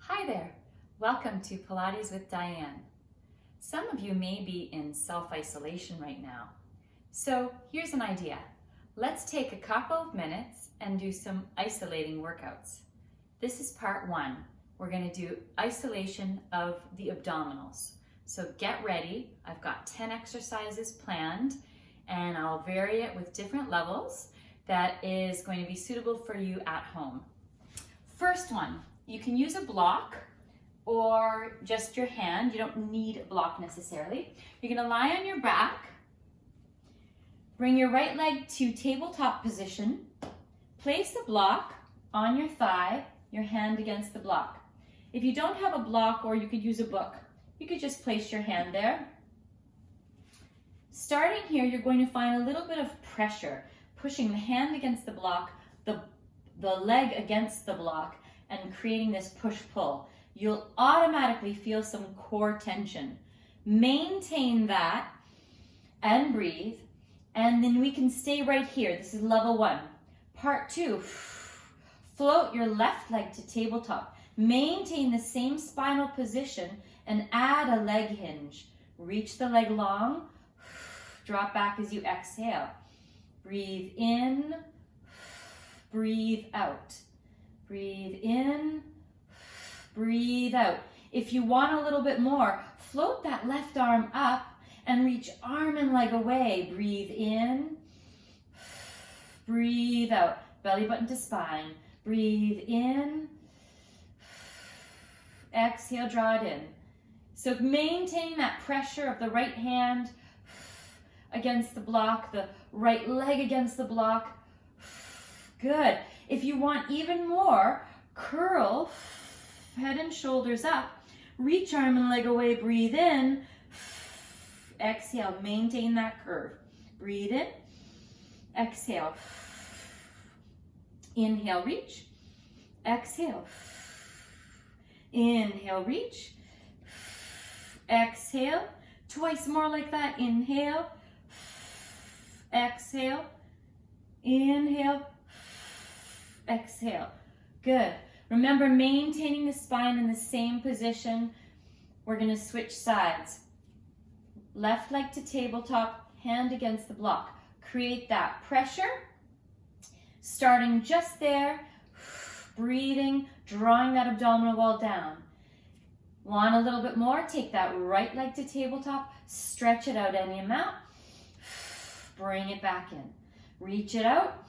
Hi there, welcome to Pilates with Diane. Some of you may be in self-isolation right now. So here's an idea. Let's take a couple of minutes and do some isolating workouts. This is part one. We're going to do isolation of the abdominals. So get ready. I've got 10 exercises planned and I'll vary it with different levels that is going to be suitable for you at home. First one. You can use a block or just your hand. You don't need a block necessarily. You're going to lie on your back. Bring your right leg to tabletop position. Place the block on your thigh, your hand against the block. If you don't have a block, or you could use a book, you could just place your hand there. Starting here, you're going to find a little bit of pressure, pushing the hand against the block, the leg against the block, and creating this push-pull. You'll automatically feel some core tension. Maintain that and breathe, and then we can stay right here. This is level one. Part two, float your left leg to tabletop. Maintain the same spinal position and add a leg hinge. Reach the leg long, drop back as you exhale. Breathe in, breathe out. Breathe in, breathe out. If you want a little bit more, float that left arm up and reach arm and leg away. Breathe in, breathe out. Belly button to spine. Breathe in, exhale, draw it in. So maintain that pressure of the right hand against the block, the right leg against the block. Good. If you want even more, curl, head and shoulders up, reach arm and leg away, breathe in, exhale, maintain that curve. Breathe in, exhale, inhale, reach, exhale, inhale, reach, exhale, twice more like that, inhale, exhale, inhale, exhale. Good. Remember, maintaining the spine in the same position. We're going to switch sides. Left leg to tabletop, hand against the block. Create that pressure. Starting just there, breathing, drawing that abdominal wall down. Want a little bit more? Take that right leg to tabletop, stretch it out any amount. Bring it back in. Reach it out.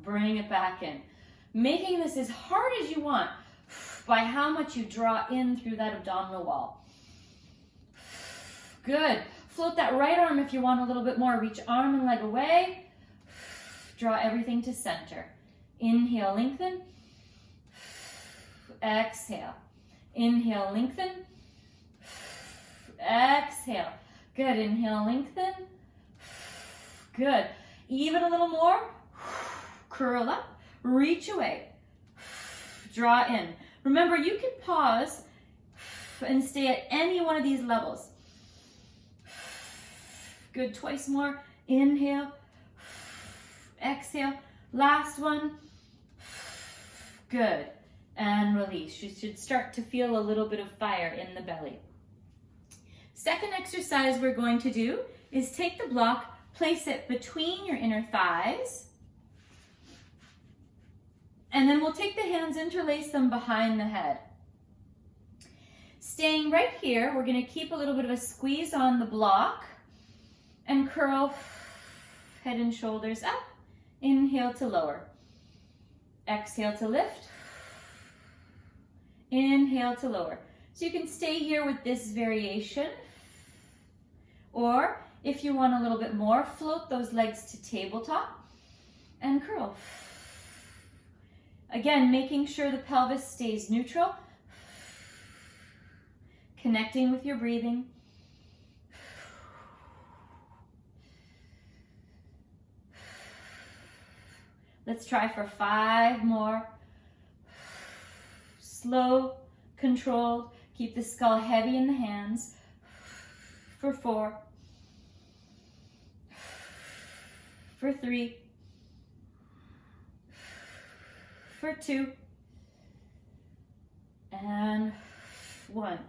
Bring it back in. Making this as hard as you want by how much you draw in through that abdominal wall. Good. Float that right arm if you want a little bit more. Reach arm and leg away. Draw everything to center. Inhale, lengthen. Exhale. Inhale, lengthen. Exhale. Good. Inhale, lengthen. Good. Even a little more. Curl up, reach away, draw in. Remember, you can pause and stay at any one of these levels. Good, twice more. Inhale, exhale. Last one. Good, and release. You should start to feel a little bit of fire in the belly. Second exercise we're going to do is take the block, place it between your inner thighs, and then we'll take the hands, interlace them behind the head. Staying right here, we're going to keep a little bit of a squeeze on the block and curl head and shoulders up. Inhale to lower. Exhale to lift. Inhale to lower. So you can stay here with this variation. Or if you want a little bit more, float those legs to tabletop and curl. Again, making sure the pelvis stays neutral, connecting with your breathing. Let's try for 5 more. Slow, controlled. Keep the skull heavy in the hands. For 4. For 3. For 2, and 1.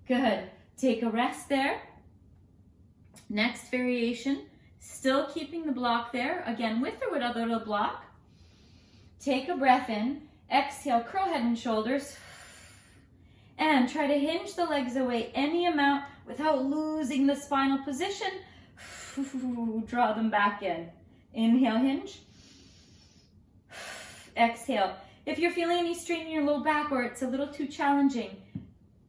Good. Take a rest there. Next variation, still keeping the block there, again with or without the block. Take a breath in, exhale, curl head and shoulders, and try to hinge the legs away any amount without losing the spinal position. Draw them back in. Inhale, hinge. Exhale. If you're feeling any strain in your low back or it's a little too challenging,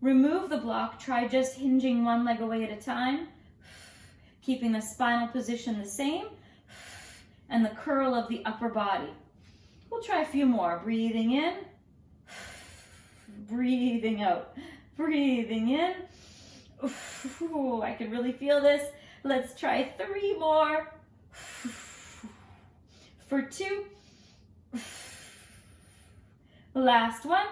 remove the block. Try just hinging one leg away at a time, keeping the spinal position the same, and the curl of the upper body. We'll try a few more. Breathing in, breathing out, breathing in. Ooh, I can really feel this. Let's try 3 more. For 2. Last one.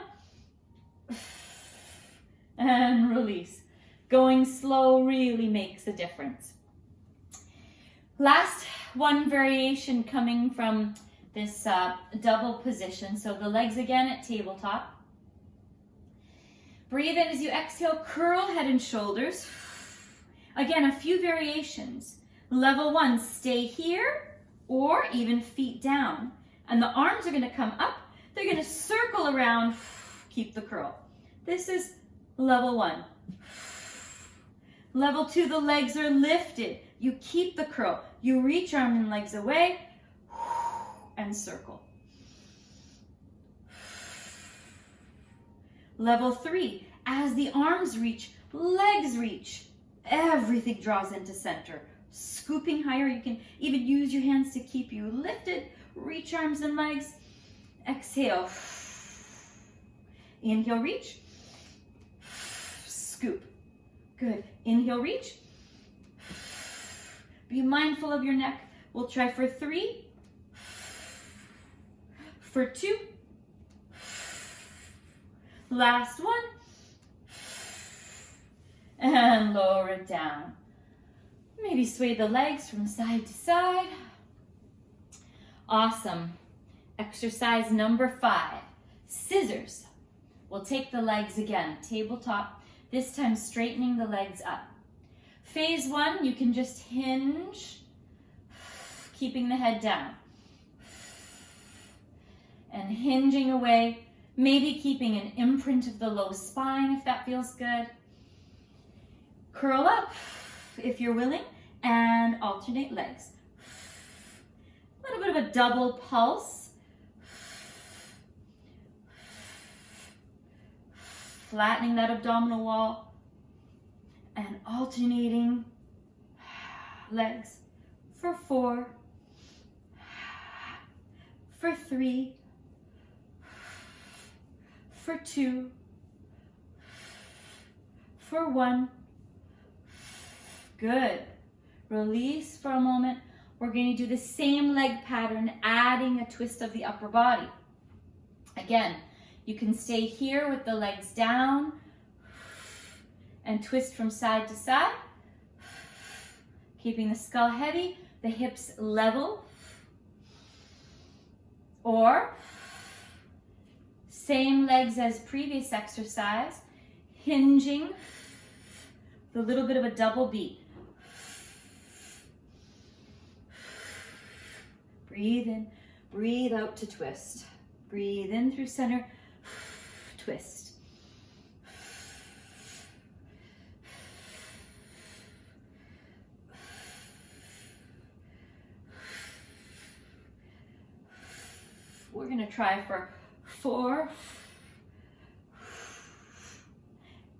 And release. Going slow really makes a difference. Last one variation coming from this double position. So the legs again at tabletop. Breathe in as you exhale, curl head and shoulders. Again, a few variations. Level 1, stay here or even feet down. And the arms are going to come up. They're going to circle around. Keep the curl. This is level 1. Level 2, the legs are lifted. You keep the curl. You reach arms and legs away and circle. Level 3, as the arms reach, legs reach. Everything draws into center. Scooping higher, you can even use your hands to keep you lifted. Reach arms and legs. Exhale. Inhale, reach. Scoop. Good. Inhale, reach. Be mindful of your neck. We'll try for 3. For 2. Last one. And lower it down. Maybe sway the legs from side to side. Awesome. Exercise number 5. Scissors. We'll take the legs again, tabletop, this time straightening the legs up. Phase 1, you can just hinge, keeping the head down. And hinging away, maybe keeping an imprint of the low spine if that feels good. Curl up if you're willing, and alternate legs. A little bit of a double pulse. Flattening that abdominal wall and alternating legs for 4, for 3, for 2, for 1. Good. Release for a moment. We're going to do the same leg pattern, adding a twist of the upper body. Again, you can stay here with the legs down and twist from side to side, keeping the skull heavy, the hips level. Or same legs as previous exercise, hinging, with a little bit of a double beat. Breathe in, breathe out to twist. Breathe in through center, twist. We're going to try for 4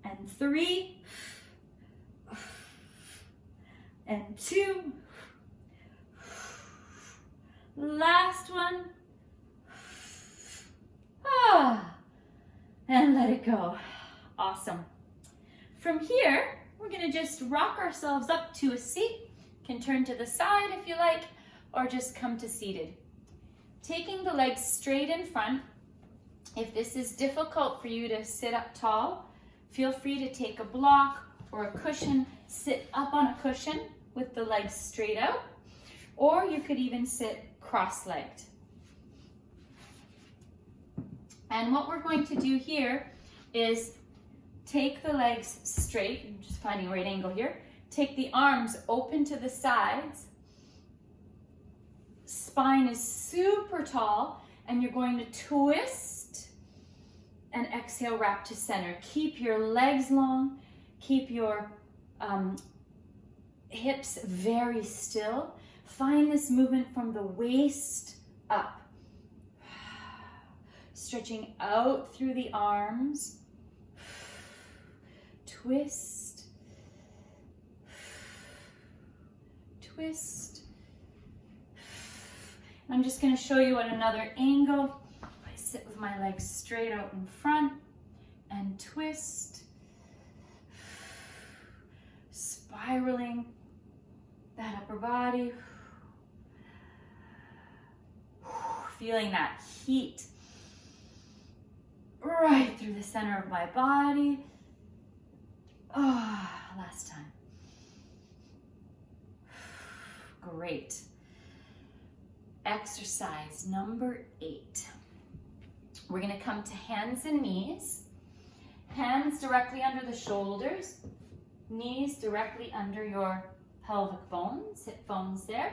and 3 and 2. Last one. And let it go. Awesome. From here, we're going to just rock ourselves up to a seat. Can turn to the side if you like, or just come to seated. Taking the legs straight in front. If this is difficult for you to sit up tall, feel free to take a block or a cushion, sit up on a cushion with the legs straight out, or you could even sit cross-legged. And what we're going to do here is take the legs straight, I'm just finding a right angle here. Take the arms open to the sides. Spine is super tall, and you're going to twist and exhale, wrap to center. Keep your legs long, keep your hips very still. Find this movement from the waist up. Stretching out through the arms. Twist. Twist. I'm just going to show you at another angle. I sit with my legs straight out in front and twist. Spiraling that upper body. Feeling that heat right through the center of my body. Oh, last time. Great. Exercise number 8. We're going to come to hands and knees. Hands directly under the shoulders. Knees directly under your pelvic bones, hip bones there.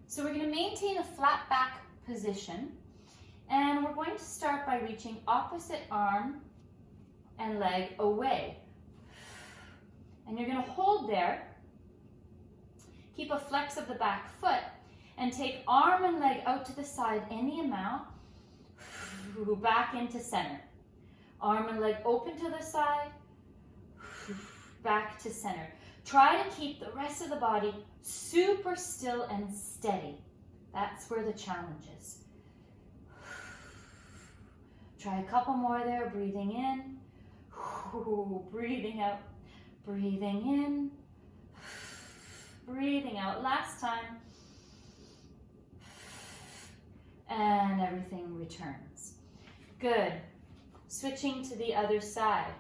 So we're going to maintain a flat back position. And we're going to start by reaching opposite arm and leg away. And you're going to hold there. Keep a flex of the back foot. And take arm and leg out to the side any amount. Back into center. Arm and leg open to the side. Back to center. Try to keep the rest of the body super still and steady. That's where the challenge is. Try a couple more there. Breathing in. Breathing out. Breathing in. Breathing out. Last time. And everything returns. Good. Switching to the other side.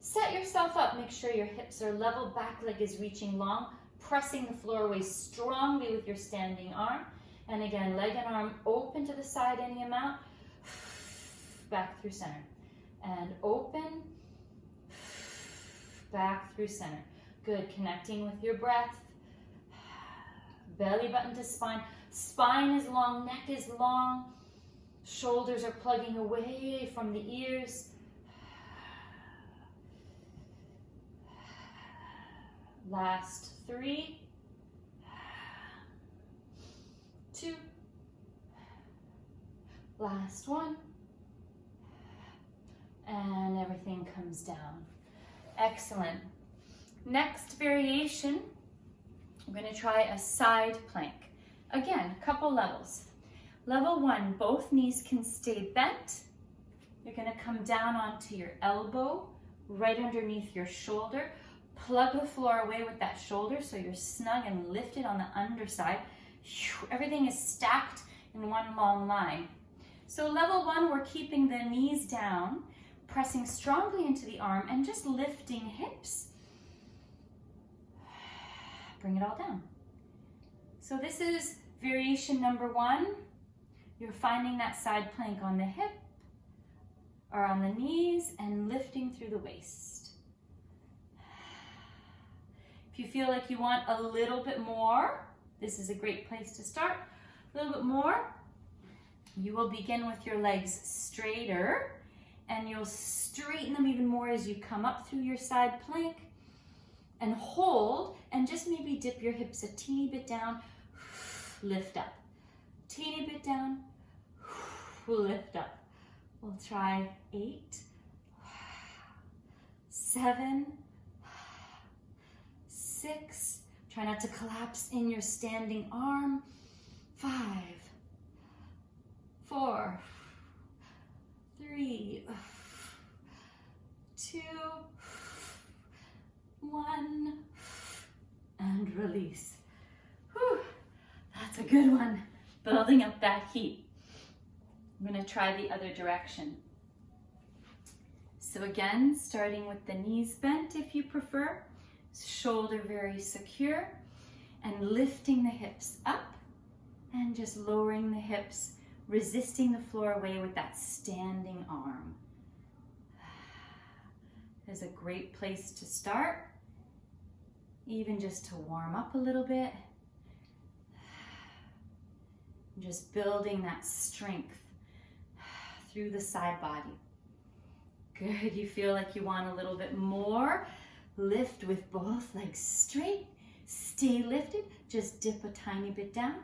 Set yourself up. Make sure your hips are level. Back leg is reaching long. Pressing the floor away strongly with your standing arm. And again, leg and arm open to the side any amount. Back through center. And open. Back through center. Good. Connecting with your breath. Belly button to spine. Spine is long, neck is long. Shoulders are plugging away from the ears. Last 3, 2, last 1, and everything comes down. Excellent. Next variation, we're going to try a side plank. Again, a couple levels. Level 1, both knees can stay bent. You're going to come down onto your elbow, right underneath your shoulder. Plug the floor away with that shoulder so you're snug and lifted on the underside. Everything is stacked in one long line. So level 1, we're keeping the knees down, pressing strongly into the arm and just lifting hips. Bring it all down. So this is variation number 1. You're finding that side plank on the hip or on the knees and lifting through the waist. If you feel like you want a little bit more, this is a great place to start. A little bit more, you will begin with your legs straighter and you'll straighten them even more as you come up through your side plank and hold and just maybe dip your hips a teeny bit down, lift up. Teeny bit down, lift up. We'll try 8, 7, 6, try not to collapse in your standing arm. 5, 4, 3, 2, 1, and release. Whew, that's a good one. Building up that heat. I'm going to try the other direction. So again, starting with the knees bent if you prefer. Shoulder very secure and lifting the hips up and just lowering the hips resisting the floor away with that standing arm. Is a great place to start, even just to warm up a little bit. Just building that strength through the side body. Good, you feel like you want a little bit more. Lift with both legs straight. Stay lifted, just dip a tiny bit down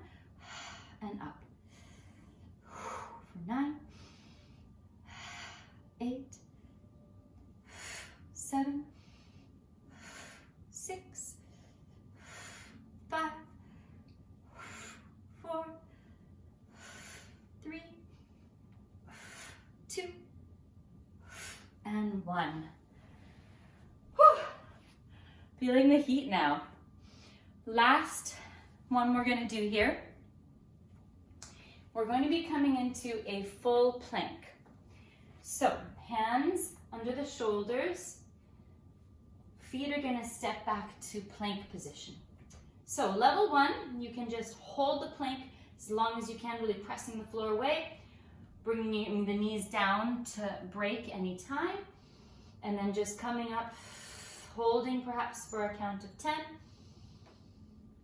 and up. For 9, 8, 7, 6, 5, 4, 3, 2, and 1. Whew. Feeling the heat now. Last one we're going to do here. We're going to be coming into a full plank. So, hands under the shoulders. Feet are going to step back to plank position. So, level 1, you can just hold the plank as long as you can, really pressing the floor away, bringing the knees down to break anytime, and then just coming up, holding perhaps for a count of 10,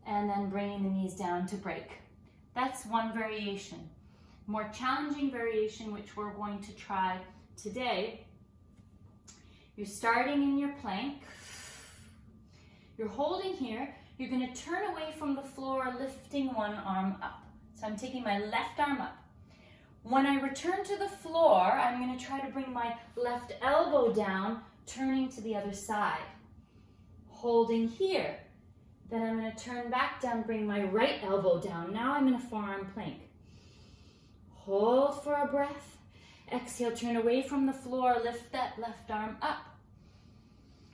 and then bringing the knees down to break. That's one variation. More challenging variation, which we're going to try today. You're starting in your plank. You're holding here. You're going to turn away from the floor, lifting one arm up. So I'm taking my left arm up. When I return to the floor, I'm going to try to bring my left elbow down, turning to the other side. Holding here. Then I'm going to turn back down, bring my right elbow down. Now I'm in a forearm plank. Hold for a breath. Exhale, turn away from the floor, lift that left arm up.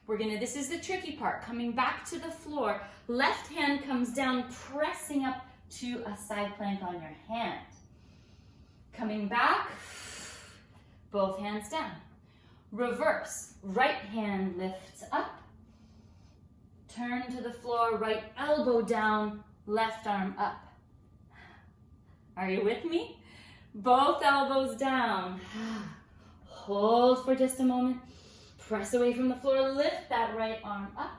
This is the tricky part, coming back to the floor. Left hand comes down, pressing up to a side plank on your hand. Coming back, both hands down. Reverse, right hand lifts up. Turn to the floor, right elbow down, left arm up. Are you with me? Both elbows down. Hold for just a moment. Press away from the floor, lift that right arm up.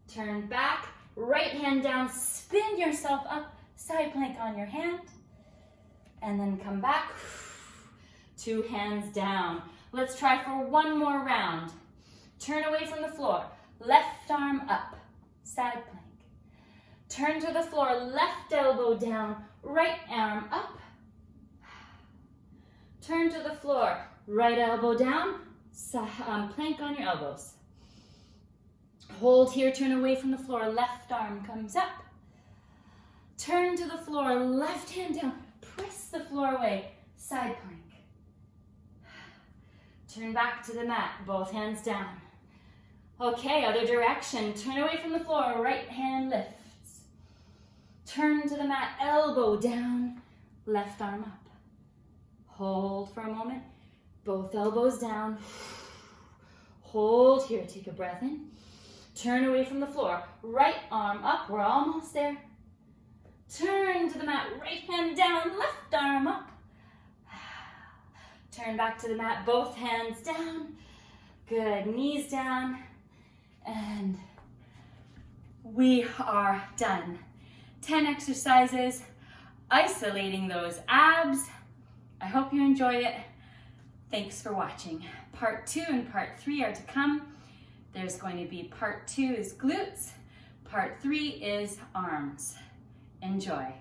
Turn back, right hand down, spin yourself up, side plank on your hand. And then come back, 2 hands down. Let's try for one more round. Turn away from the floor. Left arm up, side plank. Turn to the floor, left elbow down, right arm up. Turn to the floor, right elbow down, plank on your elbows. Hold here, turn away from the floor, left arm comes up. Turn to the floor, left hand down, press the floor away, side plank. Turn back to the mat, both hands down. Okay, other direction. Turn away from the floor, right hand lifts. Turn to the mat, elbow down, left arm up. Hold for a moment, both elbows down. Hold here, take a breath in. Turn away from the floor, right arm up, we're almost there. Turn to the mat, right hand down, left arm up. Turn back to the mat, both hands down. Good, knees down. And we are done. 10 exercises, isolating those abs. I hope you enjoy it. Thanks for watching. Part 2 and part 3 are to come. There's going to be part 2 is glutes. Part 3 is arms. Enjoy.